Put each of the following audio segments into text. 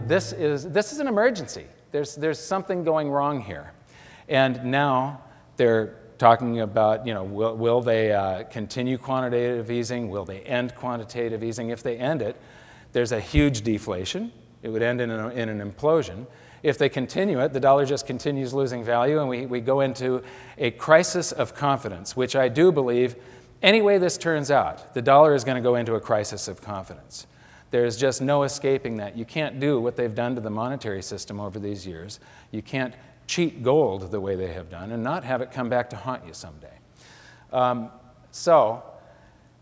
this is an emergency. There's something going wrong here. And now they're talking about, will they continue quantitative easing? Will they end quantitative easing? If they end it, there's a huge deflation. It would end in an implosion. If they continue it, the dollar just continues losing value, and we go into a crisis of confidence, which I do believe, any way this turns out, the dollar is going to go into a crisis of confidence. There's just no escaping that. You can't do what they've done to the monetary system over these years. You can't cheat gold the way they have done and not have it come back to haunt you someday. So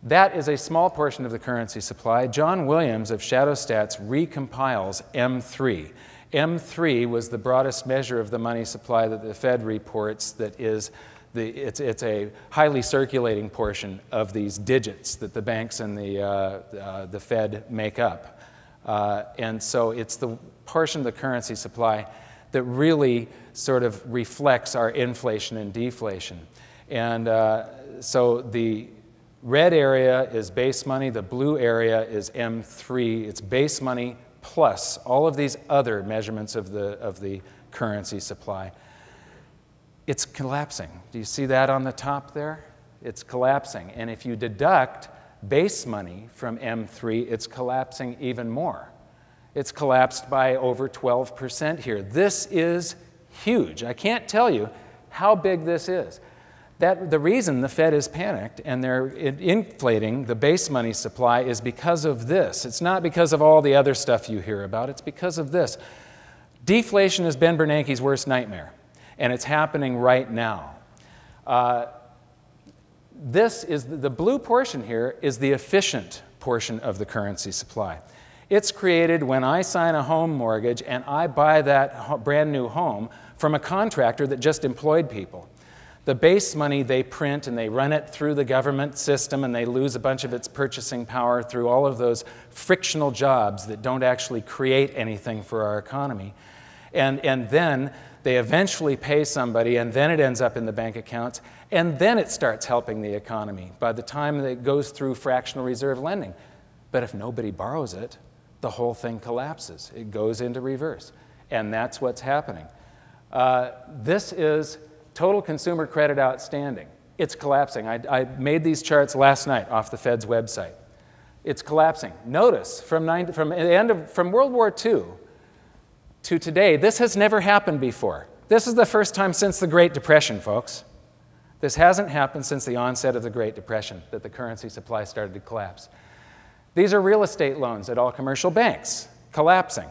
that is a small portion of the currency supply. John Williams of Shadow Stats recompiles M3. M3 was the broadest measure of the money supply that the Fed reports that is it's a highly circulating portion of these digits that the banks and the Fed make up. And so it's the portion of the currency supply that really sort of reflects our inflation and deflation. And so the red area is base money, the blue area is M3. It's base money plus all of these other measurements of the currency supply. It's collapsing. Do you see that on the top there? It's collapsing. And if you deduct base money from M3, it's collapsing even more. It's collapsed by over 12% here. This is huge. I can't tell you how big this is. The reason the Fed is panicked and they're inflating the base money supply is because of this. It's not because of all the other stuff you hear about. It's because of this. Deflation is Ben Bernanke's worst nightmare, and it's happening right now. The blue portion here is the efficient portion of the currency supply. It's created when I sign a home mortgage and I buy that brand new home from a contractor that just employed people. The base money they print and they run it through the government system and they lose a bunch of its purchasing power through all of those frictional jobs that don't actually create anything for our economy. And then they eventually pay somebody, and then it ends up in the bank accounts, and then it starts helping the economy by the time it goes through fractional reserve lending. But if nobody borrows it, the whole thing collapses. It goes into reverse. And that's what's happening. This is total consumer credit outstanding. It's collapsing. I made these charts last night off the Fed's website. It's collapsing. Notice, from World War II to today, this has never happened before. This is the first time since the Great Depression, folks. This hasn't happened since the onset of the Great Depression that the currency supply started to collapse. These are real estate loans at all commercial banks, collapsing.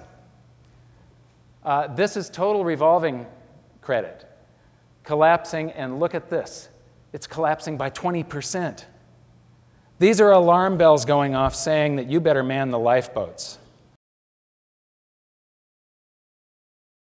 This is total revolving credit, collapsing, and look at this. It's collapsing by 20%. These are alarm bells going off saying that you better man the lifeboats.